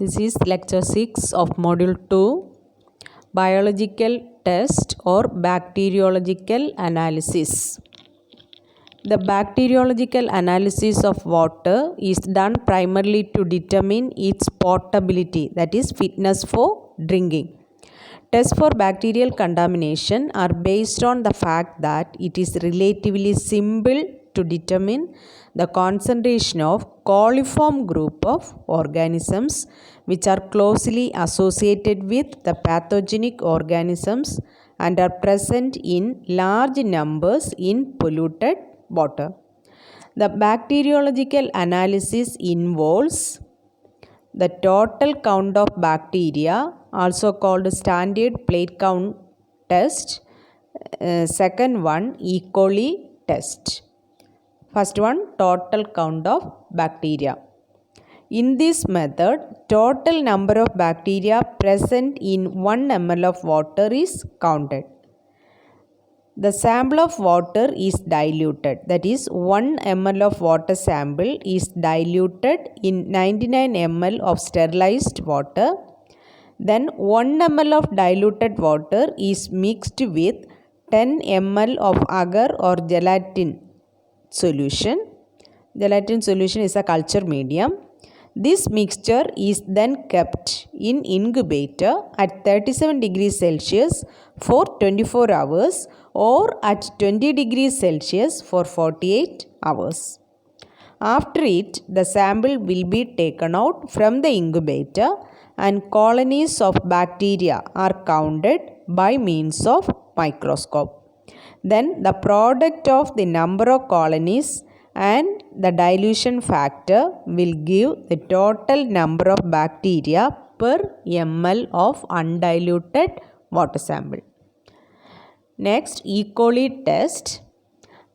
This is lecture 6 of module 2, biological test or bacteriological analysis. The bacteriological analysis of water is done primarily to determine its potability, that is fitness for drinking. Tests for bacterial contamination are based on the fact that it is relatively simple to determine the concentration of coliform group of organisms which are closely associated with the pathogenic organisms and are present in large numbers in polluted water. The bacteriological analysis involves the total count of bacteria, also called standard plate count test. Second one, E. coli test. First one, total count of bacteria. In this method, total number of bacteria present in 1 ml of water is counted. The sample of water is diluted. That is, 1 ml of water sample is diluted in 99 ml of sterilized water. Then 1 ml of diluted water is mixed with 10 ml of agar or gelatin solution. Gelatin solution is a culture medium. This mixture is then kept in incubator at 37 degrees Celsius for 24 hours or at 20 degrees Celsius for 48 hours. After it, the sample will be taken out from the incubator and colonies of bacteria are counted by means of microscope. Then the product of the number of colonies and the dilution factor will give the total number of bacteria per ml of undiluted water sample. Next, E. coli test,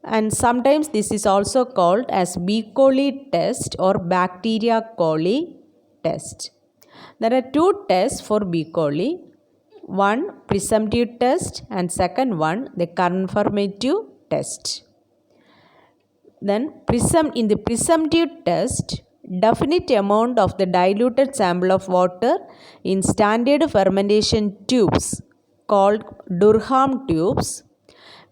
and sometimes this is also called as B. coli test or bacteria coli test. There are two tests for B. coli. One, presumptive test, and second one, the confirmative test. Then in the presumptive test, definite amount of the diluted sample of water in standard fermentation tubes called Durham tubes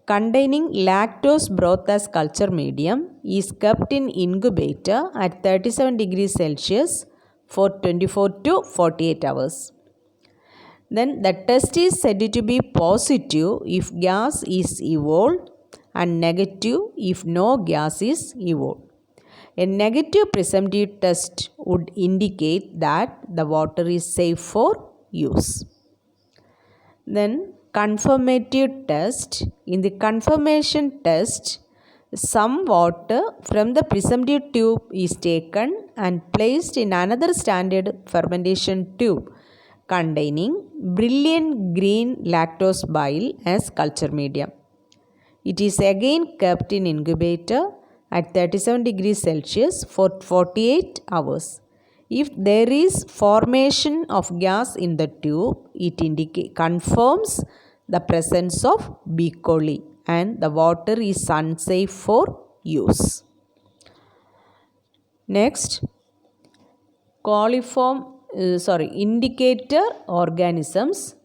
containing lactose broth as culture medium is kept in incubator at 37 degrees Celsius for 24 to 48 hours. Then the test is said to be positive if gas is evolved and negative if no gas is evolved. A negative presumptive test would indicate that the water is safe for use. Then confirmative test. In the confirmation test, some water from the presumptive tube is taken and placed in another standard fermentation tube containing brilliant green lactose bile as culture medium. It is again kept in incubator at 37 degrees Celsius for 48 hours. If there is formation of gas in the tube, it confirms the presence of B. coli and the water is unsafe for use. Next, indicator organisms.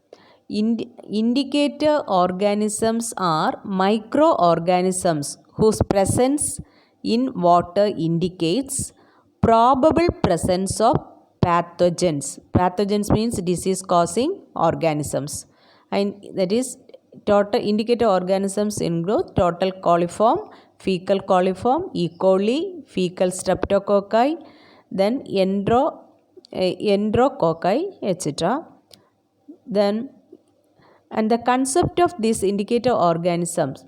Indicator organisms are microorganisms whose presence in water indicates probable presence of pathogens. Pathogens means disease causing organisms, and that is total indicator organisms include total coliform, fecal coliform, E. coli, fecal streptococci, then enterococci, etc. Then and the concept of these indicator organisms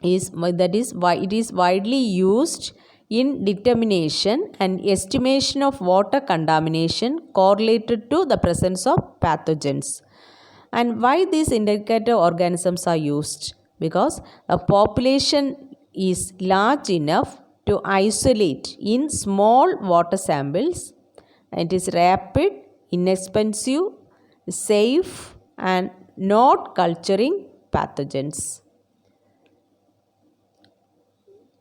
is why it is widely used in determination and estimation of water contamination correlated to the presence of pathogens. And why these indicator organisms are used? Because a population is large enough to isolate in small water samples. It is rapid, inexpensive, safe, and not culturing pathogens.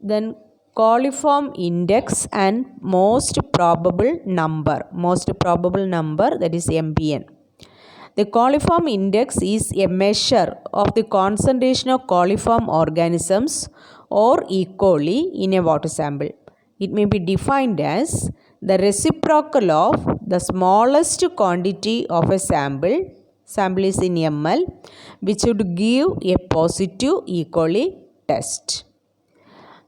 Then coliform index and most probable number, that is MPN. The coliform index is a measure of the concentration of coliform organisms or E. coli in a water sample. It may be defined as the reciprocal of the smallest quantity of a sample is in ml, which would give a positive E. coli test.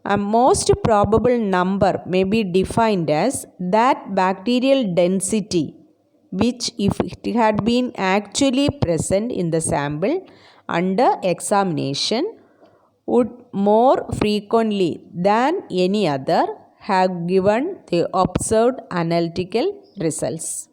A most probable number may be defined as that bacterial density which, if it had been actually present in the sample under examination, would more frequently than any other have given the observed analytical results.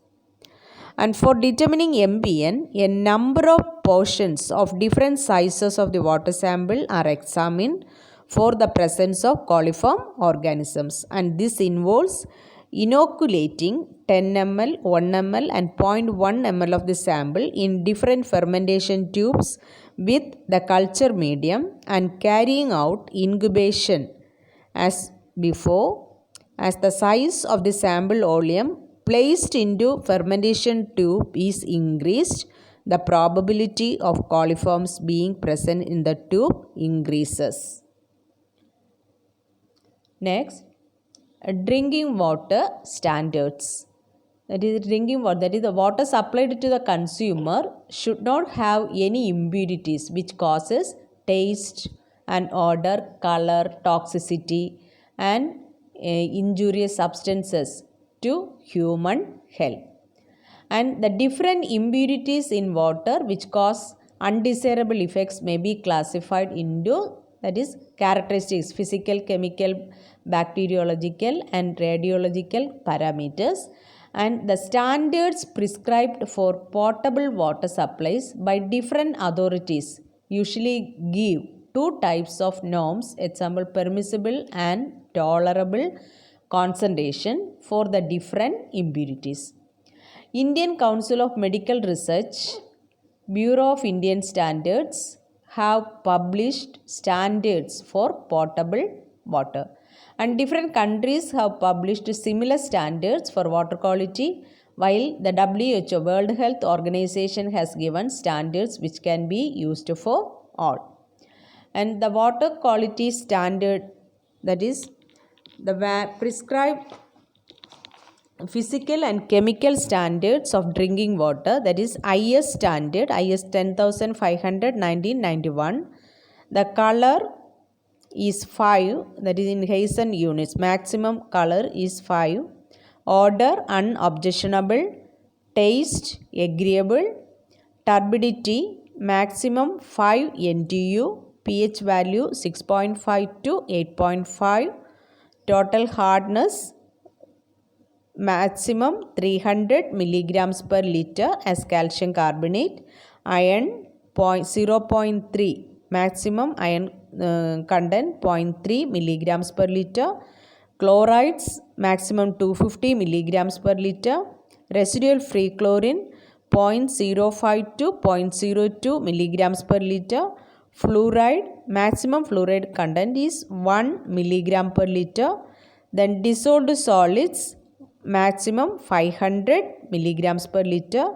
And for determining MPN, a number of portions of different sizes of the water sample are examined for the presence of coliform organisms, and this involves inoculating 10 ml, 1 ml and 0.1 ml of the sample in different fermentation tubes with the culture medium and carrying out incubation as before. As the size of the sample volume placed into fermentation tube is increased, the probability of coliforms being present in the tube increases. Next, drinking water standards. That is the water supplied to the consumer should not have any impurities which causes taste and odor, color, toxicity and injurious substances to human health. And the different impurities in water which cause undesirable effects may be classified into, that is, characteristics, physical, chemical, bacteriological and radiological parameters. And the standards prescribed for potable water supplies by different authorities usually give two types of norms, example permissible and tolerable concentration for the different impurities. Indian Council of Medical Research, Bureau of Indian Standards have published standards for potable water, and different countries have published similar standards for water quality, while the WHO, World Health Organization, has given standards which can be used for all. And the water quality standard, that is the prescribed physical and chemical standards of drinking water, that is IS standard, IS 10500 1991. The color is 5, that is in Hazen units, maximum color is 5, odor unobjectionable, taste agreeable, turbidity maximum 5 NTU, pH value 6.5 to 8.5, total hardness maximum 300 milligrams per liter as calcium carbonate, iron 0.3, maximum iron content 0.3 milligrams per liter, chlorides maximum 250 milligrams per liter, residual free chlorine 0.05 to 0.02 milligrams per liter, fluoride maximum fluoride content is 1 milligram per liter, then dissolved solids maximum 500 milligrams per liter,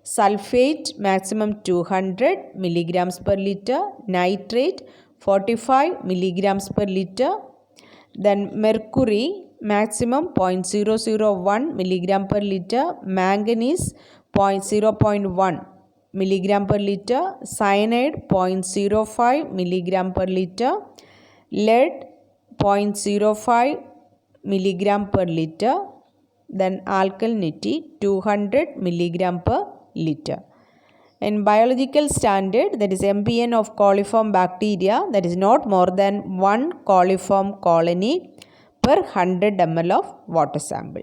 sulfate maximum 200 milligrams per liter, nitrate 45 milligrams per liter, then mercury maximum 0.001 milligram per liter, manganese 0.1 milligram per liter, cyanide 0.05 milligram per liter, lead 0.05 milligram per liter, then alkalinity 200 milligram per liter. In biological standard, that is MPN of coliform bacteria, that is not more than 1 coliform colony per 100 ml of water sample.